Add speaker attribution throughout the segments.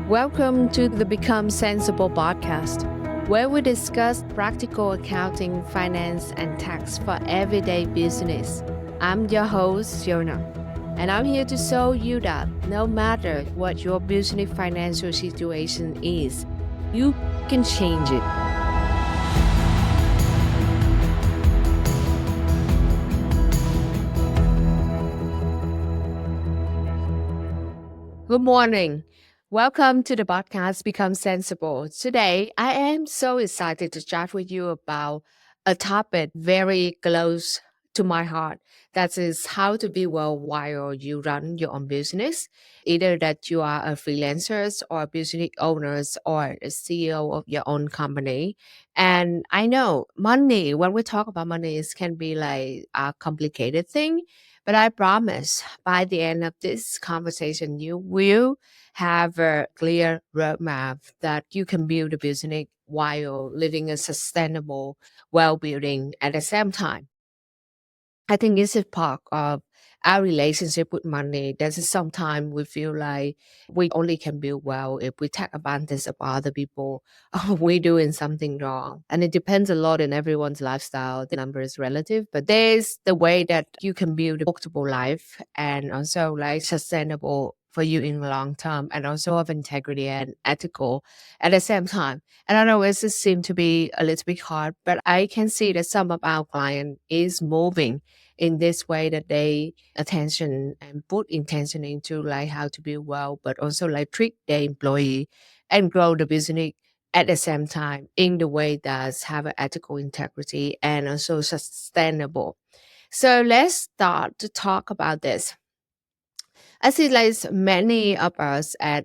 Speaker 1: Welcome to the Become Sensible podcast, where we discuss practical accounting, finance, and tax for everyday business. I'm your host, Fiona, and I'm here to show you that no matter what your business financial situation is, you can change it. Good morning. Welcome to the podcast Become Sensible. Today, I am so excited to chat with you about a topic very close to my heart. That is how to be well while you run your own business, either that you are a freelancer or a business owner or a CEO of your own company. And I know money, when we talk about money, it can be like a complicated thing. But I promise by the end of this conversation, you will have a clear roadmap that you can build a business while living a sustainable well-being at the same time. I think this is part of our relationship with money. There's sometimes we feel like we only can build well if we take advantage of other people or we're doing something wrong. And it depends a lot in everyone's lifestyle. The number is relative, but there's the way that you can build a comfortable life and also like sustainable for you in the long term and also of integrity and ethical at the same time. And I know it just seems to be a little bit hard, but I can see that some of our client is moving in this way that they attention and put intention into like how to build well, but also like treat their employee and grow the business at the same time in the way that's have an ethical integrity and also sustainable. So let's start to talk about this. I see like many of us as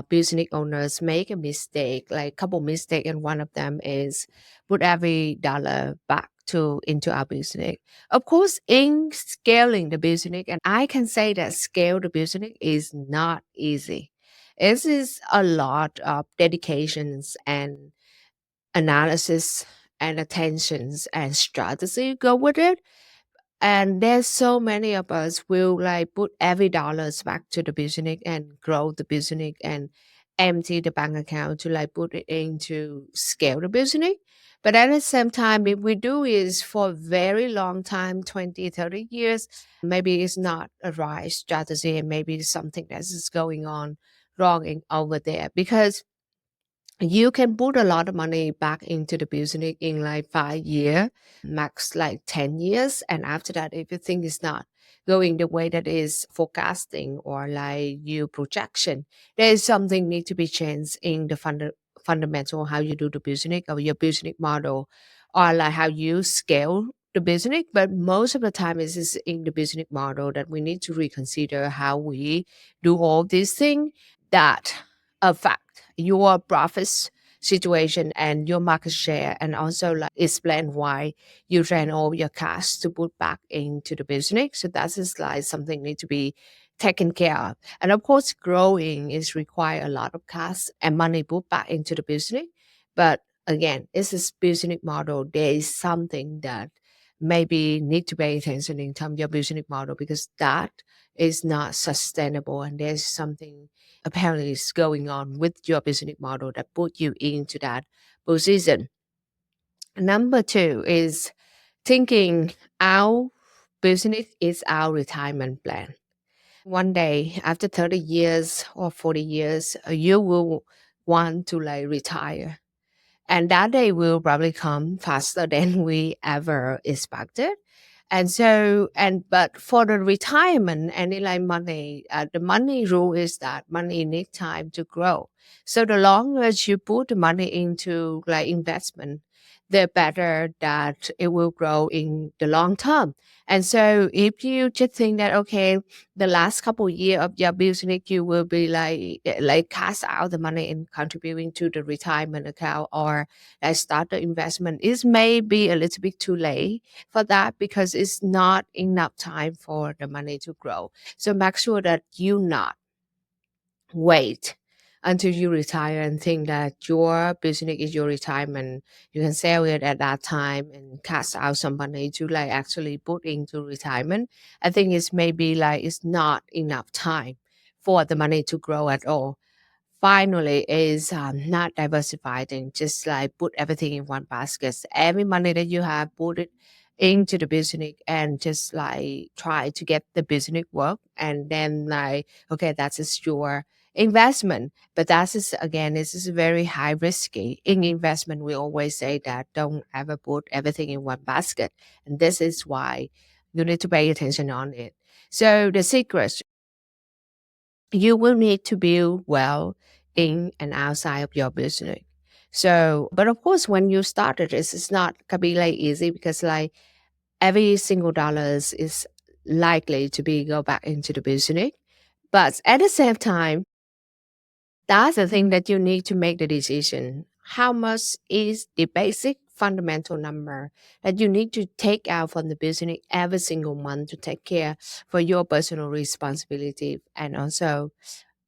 Speaker 1: business owners make a mistake, like a couple mistake, and one of them is put every dollar back to into our business. Of course, in scaling the business, and I can say that scale the business is not easy. It is a lot of dedications and analysis and attentions and strategy go with it. And there's so many of us will like put every dollars back to the business and grow the business and empty the bank account to like put it into scale the business. But at the same time, if we do is for a very long time, 20, 30 years, maybe it's not a right strategy and maybe it's something that is going on wrong over there because you can put a lot of money back into the business in like 5 years, max like 10 years. And after that, if you think it's not going the way that is forecasting or like your projection, there is something need to be changed in the fundamental how you do the business or your business model or like how you scale the business. But most of the time it is in the business model that we need to reconsider how we do all these things that affect your profits situation and your market share and also like explain why you ran all your cash to put back into the business. So that is like something need to be taken care of. And of course, growing is require a lot of cash and money put back into the business. But again, it's a business model. There is something that maybe need to pay attention in terms of your business model because that is not sustainable and there's something apparently is going on with your business model that put you into that position. Number two is thinking our business is our retirement plan. One day after 30 years or 40 years, you will want to like retire. And that day will probably come faster than we ever expected. And so, but for the retirement, any like money, the money rule is that money need time to grow. So the longer you put the money into like investment, the better that it will grow in the long term. And so if you just think that, okay, the last couple of years of your business, you will be like cash out the money and contributing to the retirement account or like start the investment, it may be a little bit too late for that because it's not enough time for the money to grow. So make sure that you not wait until you retire and think that your business is your retirement. You can sell it at that time and cash out some money to like actually put into retirement. I think it's maybe like it's not enough time for the money to grow at all. finally is not diversifying, just like put everything in one basket. Every money that you have, put it into the business and just like try to get the business work. And then like, okay, that's is your investment. But that is again, this is very high risky. In investment, we always say that don't ever put everything in one basket. And this is why you need to pay attention on it. So the secret, you will need to build well in and outside of your business. So, but of course, when you started, it's not gonna be like easy because like every single dollars is likely to be go back into the business. But at the same time, that's the thing that you need to make the decision. How much is the basic fundamental number that you need to take out from the business every single month to take care for your personal responsibility and also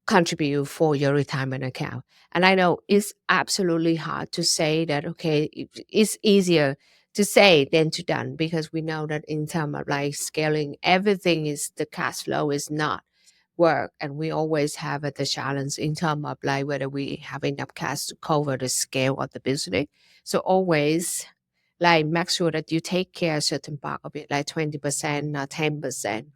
Speaker 1: contribute for your retirement account. And I know it's absolutely hard to say that, okay, it's easier to say than to done because we know that in terms of like scaling, everything is the cash flow is not work. And we always have the challenge in terms of like whether we have enough cash to cover the scale of the business. So always like make sure that you take care of certain part of it, like 20% or 10%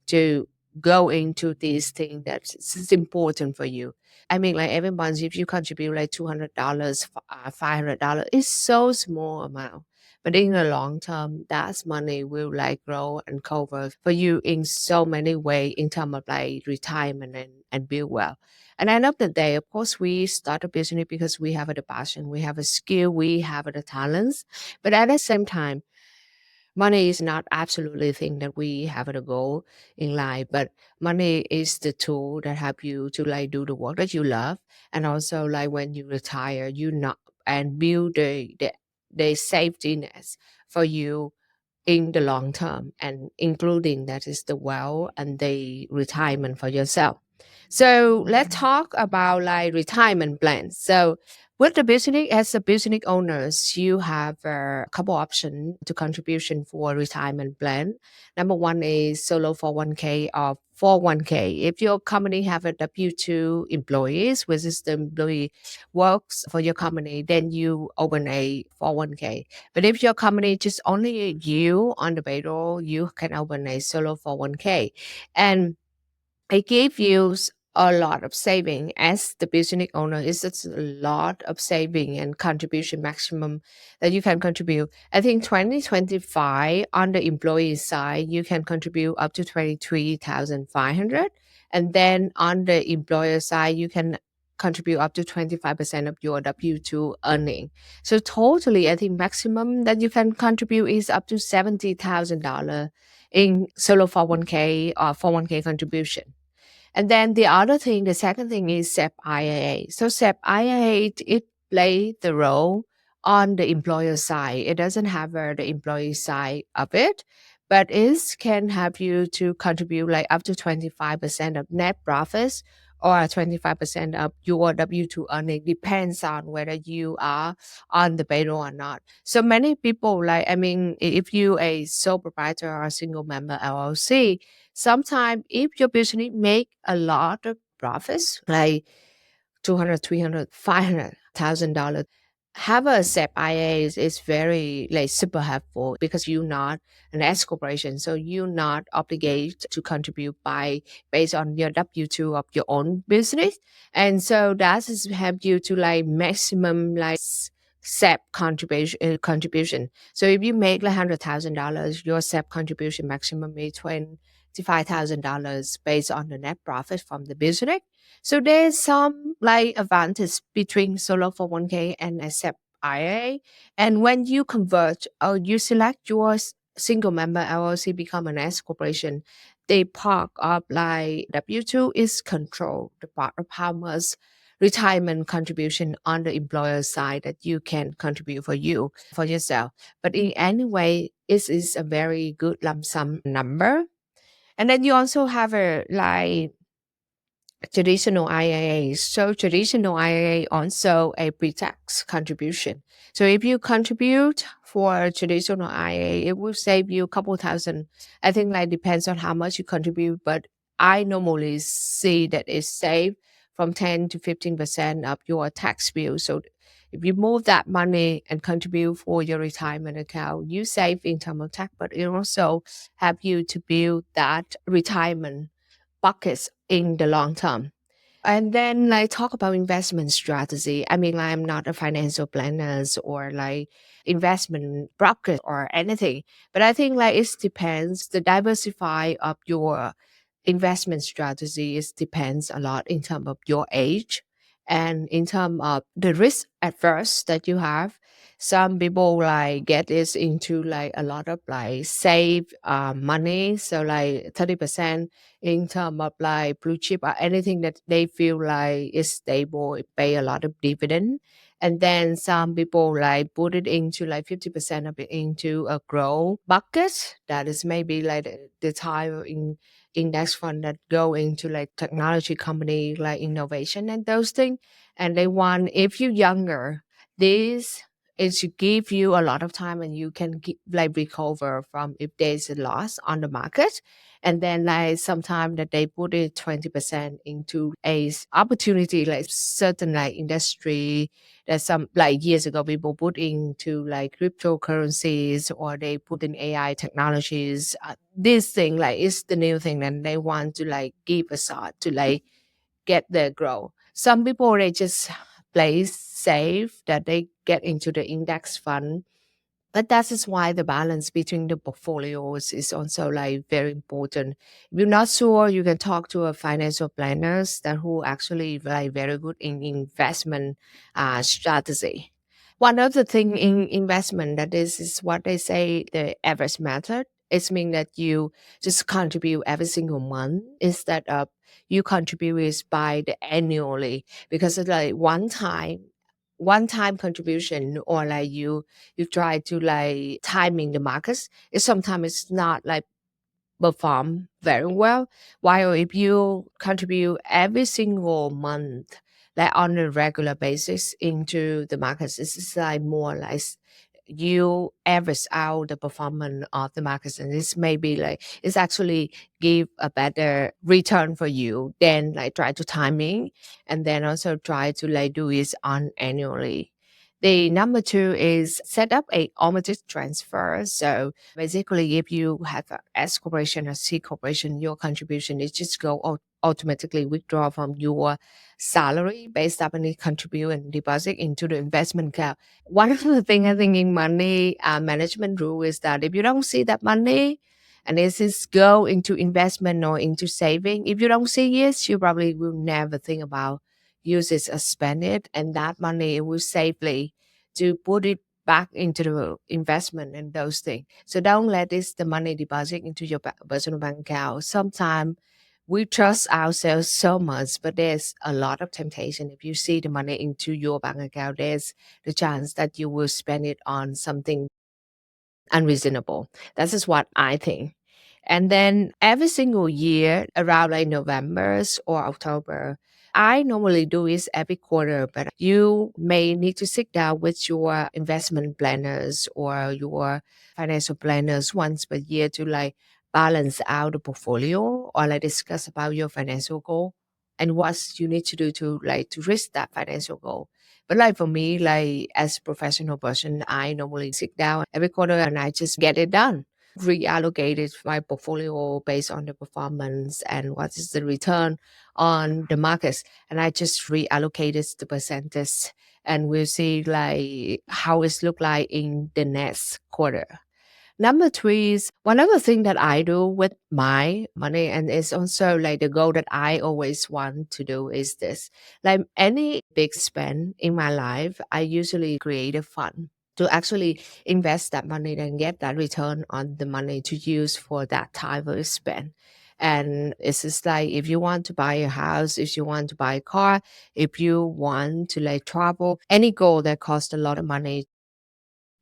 Speaker 1: to go into these things that's important for you. I mean, like every month, if you contribute like $200, $500, it's so small amount. But in the long term, that money will like grow and cover for you in so many ways in terms of like retirement and build wealth. And at the end of the day, of course, we start a business because we have the passion, we have a skill, we have the talents. But at the same time, money is not absolutely thing that we have a goal in life, but money is the tool that help you to like do the work that you love. And also like when you retire, you not and build the safety nets for you in the long term, and including that is the wealth and the retirement for yourself. So let's talk about like retirement plans. So with the business, as a business owners, you have a couple options to contribution for retirement plan. Number one is solo 401k or 401k. If your company have a W-2 employees, which is the employee works for your company, then you open a 401k. But if your company just only you on the payroll, you can open a solo 401k. And it gives you a lot of saving as the business owner. It's just a lot of saving and contribution maximum that you can contribute. I think 2025 on the employee side, you can contribute up to 23,500. And then on the employer side, you can contribute up to 25% of your W-2 earning. So totally, I think maximum that you can contribute is up to $70,000 in solo 401k or 401k contribution. And then the other thing, the second thing is SEP IRA. So SEP IRA, it play the role on the employer side. It doesn't have the employee side of it, but it can help you to contribute like up to 25% of net profits or 25% of your W-2 earning, depends on whether you are on the payroll or not. So many people like, I mean, if you a sole proprietor or a single member LLC, sometimes if your business make a lot of profits, like 200, 300, $500,000, have a SEP IA is very like super helpful because you're not an S corporation. So you're not obligated to contribute by based on your W-2 of your own business. And so that is help you to like maximum like SEP contribution. So if you make like $100,000, your SEP contribution maximum is $25,000 based on the net profit from the business. So there's some like advantage between solo 401k and a SEP IRA. And when you convert or you select your single member LLC become an S corporation, the part of like W-2 is controlled, the part of how much retirement contribution on the employer side that you can contribute for you, for yourself. But in any way, it is a very good lump sum number. And then you also have a like traditional IIA. So traditional IIA also a pre-tax contribution. So if you contribute for traditional IIA, it will save you a couple thousand. I think like depends on how much you contribute, but I normally see that it's saved from 10 to 15% of your tax bill. So if you move that money and contribute for your retirement account, you save in terms of tax, but it also help you to build that retirement buckets in the long term. And then like talk about investment strategy. I mean, I'm not a financial planner or like investment broker or anything, but I think like it depends. The diversify of your investment strategy is depends a lot in terms of your age and in terms of the risk at first that you have. Some people like get this into like a lot of like save money, so like 30% in terms of like blue chip or anything that they feel like is stable, it pay a lot of dividend. And then some people like put it into like 50% of it into a grow bucket. That is maybe like the type of index fund that go into like technology company, like innovation and those things. And they want, if you're younger, this is to give you a lot of time and you can like recover from if there's a loss on the market. And then like sometime that they put it 20% into a opportunity, like certain like industry that some like years ago people put into like cryptocurrencies or they put in AI technologies. This thing like is the new thing and they want to like give a shot to like get their growth. Some people they just play safe that they get into the index fund, but that is why the balance between the portfolios is also like very important. If you're not sure, you can talk to a financial planners that who actually like very good in investment strategy. One of the thing in investment that is what they say the average method. It means that you just contribute every single month instead of you contribute is by the annually because it's like one time contribution or like you try to like timing the markets. It sometimes it's not like perform very well. While if you contribute every single month, like on a regular basis into the markets, it's like more like you average out the performance of the markets, and this may be like it's actually give a better return for you than like try to timing, and then also try to like do it on annually. The number two is set up a automatic transfer. So basically, if you have a S corporation or C corporation, your contribution is just go automatically withdraw from your salary based on the contribute and deposit into the investment account. One of the things I think in money management rule is that if you don't see that money and this is go into investment or into saving, if you don't see it, you probably will never think about use it or spend it, and that money will safely to put it back into the investment and those things. So don't let this the money deposit into your personal bank account. Sometimes we trust ourselves so much, but there's a lot of temptation. If you see the money into your bank account, there's the chance that you will spend it on something unreasonable. That is what I think. And then every single year around like November or October, I normally do this every quarter, but you may need to sit down with your investment planners or your financial planners once per year to like balance out the portfolio or like discuss about your financial goal and what you need to do to like to reach that financial goal. But like for me, like as a professional person, I normally sit down every quarter and I just get it done. Reallocated my portfolio based on the performance and what is the return on the markets. And I just reallocated the percentage and we'll see like how it's look like in the next quarter. Number three is one of the things that I do with my money, and it's also like the goal that I always want to do is this. Like any big spend in my life, I usually create a fund to actually invest that money and get that return on the money to use for that type of spend. And it's just like if you want to buy a house, if you want to buy a car, if you want to like travel, any goal that costs a lot of money,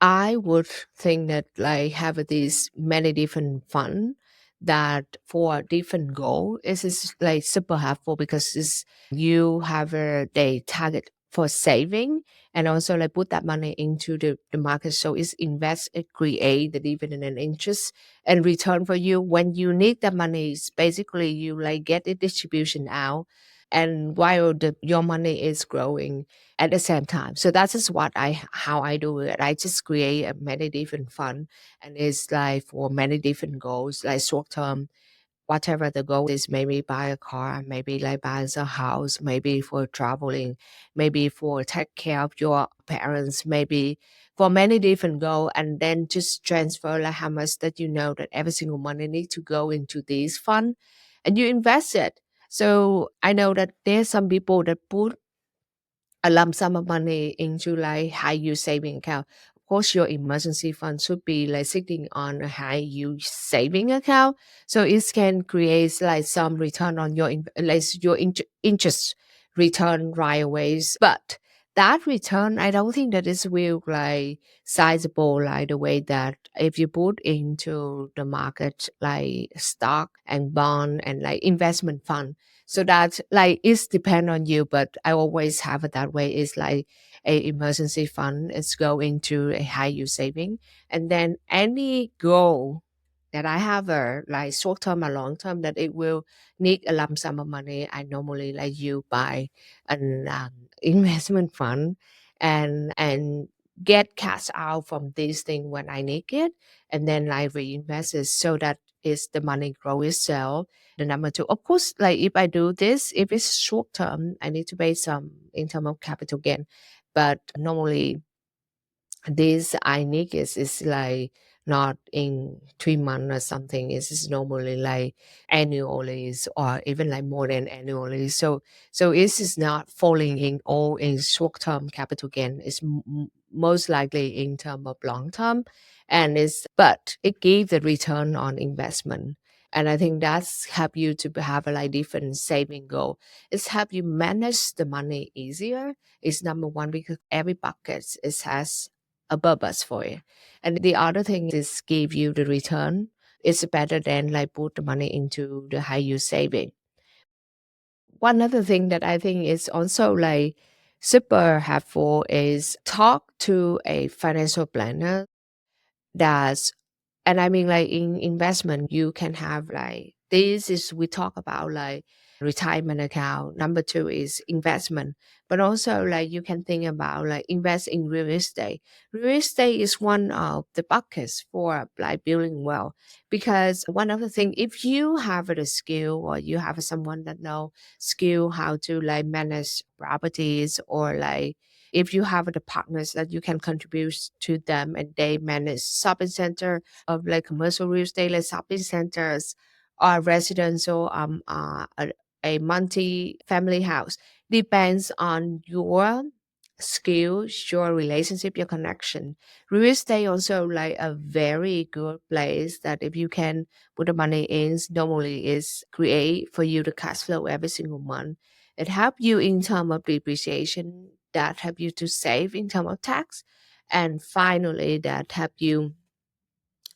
Speaker 1: I would think that like have these many different fund that for different goal is like super helpful because it's you have a they target for saving and also like put that money into the market. So it's invest, it create the dividend and interest and return for you. When you need that money, it's basically you like get the distribution out and while your money is growing at the same time. So that's just what I how I do it. I just create a many different fund, and it's like for many different goals, like short term, whatever the goal is, maybe buy a car, maybe like buy a house, maybe for traveling, maybe for take care of your parents, maybe for many different goals, and then just transfer like how much that you know that every single money need to go into this fund, and you invest it. So I know that there's some people that put a lump sum of money into like high yield saving account. Of course, your emergency fund should be like sitting on a high yield saving account, so it can create like some return on your like your interest return right away. But that return, I don't think that is will like sizable like the way that if you put into the market like stock and bond and like investment fund. So that like it's depend on you, but I always have it that way. It's like a emergency fund. It's go into a high yield saving, and then any goal that I have a like short term or long term that it will need a lump sum of money. I normally like you buy an investment fund and get cash out from this thing when I need it, and then I reinvest it so that is the money grow itself. The number two, of course, like if I do this, if it's short term, I need to pay some in term of capital gain. But normally this I need is like not in 3 months or something. It's normally like annually or even like more than annually. So it is not falling in all in short term capital gain. It's most likely in term of long term, and it's but it gives the return on investment. And I think that's help you to have a like different saving goal. It's help you manage the money easier. It's number one because every bucket it has a purpose for it. And the other thing is give you the return. It's better than like put the money into the high yield saving. One other thing that I think is also like super helpful is talk to a financial planner that's and I mean like in investment you can have like this is we talk about like retirement account. Number two is investment, but also like you can think about like invest in real estate. Real estate is one of the buckets for like building wealth, because one of the things if you have a skill or you have someone that know skill how to like manage properties, or like if you have the partners that you can contribute to them and they manage shopping center of like commercial real estate like shopping centers or residential a multi-family house, depends on your skills, your relationship, your connection. Real estate also like a very good place that if you can put the money in, normally is create for you the cash flow every single month. It help you in terms of depreciation, that help you to save in terms of tax, and finally that help you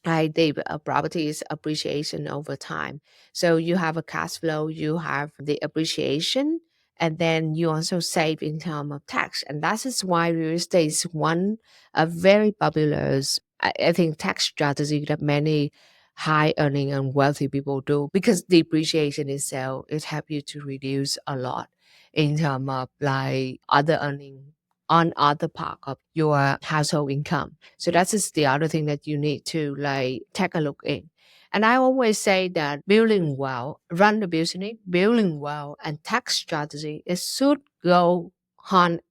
Speaker 1: like the property's appreciation over time. So you have a cash flow, you have the appreciation, and then you also save in terms of tax. And that is why real estate is one a very popular, I think, tax strategy that many high earning and wealthy people do, because depreciation itself it help you to reduce a lot in terms of like other earning on other part of your household income. So that's just the other thing that you need to like take a look in. And I always say that building well, run the business, building well, and tax strategy it should go hand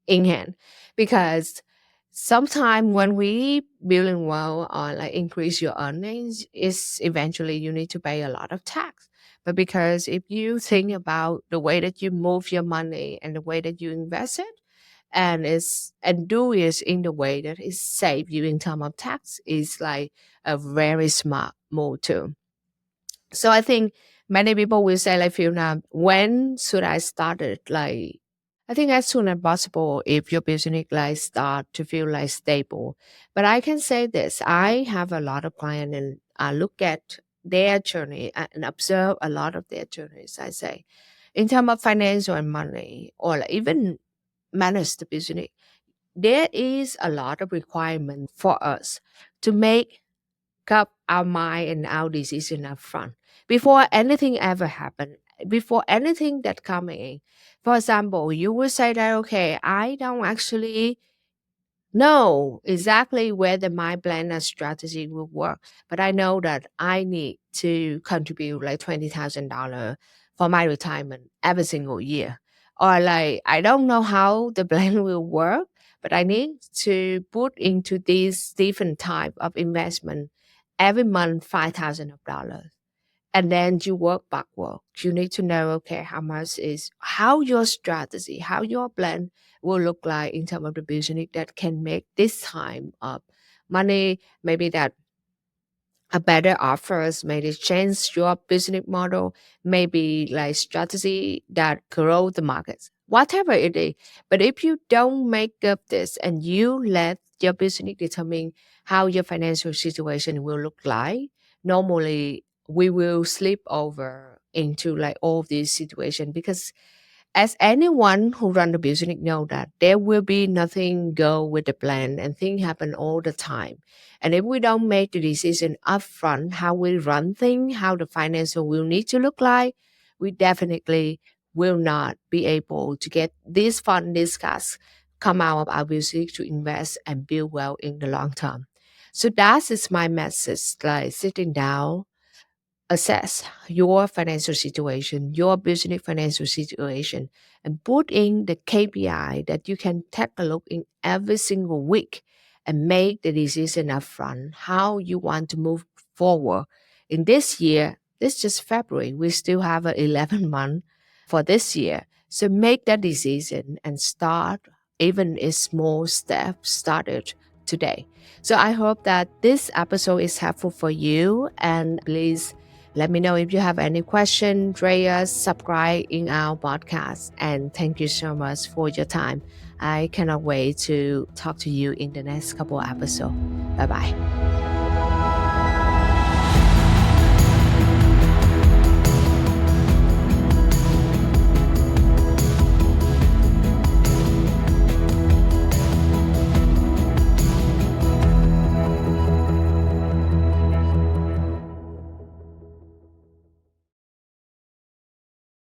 Speaker 1: in hand, because sometimes when we building well or like increase your earnings, is eventually you need to pay a lot of tax. But because if you think about the way that you move your money and the way that you invest it, and do it in the way that it save you in terms of tax, is like a very smart move too. So I think many people will say like Fiona, when should I start it? Like I think as soon as possible if your business like start to feel like stable. But I can say this, I have a lot of clients and I look at their journey and observe a lot of their journeys. I say in terms of financial and money, or like even manage the business, there is a lot of requirement for us to make up our mind and our decision up front before anything ever happen. before anything that coming in. For example, you will say that, okay, I don't actually know exactly whether my plan and strategy will work, but I know that I need to contribute like $20,000 for my retirement every single year. Or like, I don't know how the plan will work, but I need to put into these different type of investment every month $5,000, and then you work backward. You need to know, okay, how much is how your strategy, how your plan will look like in terms of the business that can make this time of money, maybe that a better offers, maybe change your business model, maybe like strategy that grow the markets, whatever it is. But if you don't make up this and you let your business determine how your financial situation will look like, normally we will slip over into like all these situations, because as anyone who run the business know that there will be nothing go with the plan and things happen all the time. And if we don't make the decision upfront how we run things, how the financial will need to look like, we definitely will not be able to get this fund, this cash come out of our business to invest and build wealth in the long term. So that is my message, like sitting down, assess your financial situation, your business financial situation, and put in the KPI that you can take a look in every single week and make the decision upfront how you want to move forward. In this year, this is just February, we still have 11 month for this year. So make that decision and start, even a small step started today. So I hope that this episode is helpful for you, and please let me know if you have any questions, rate us, subscribe in our podcast. And thank you so much for your time. I cannot wait to talk to you in the next couple of episodes. Bye bye.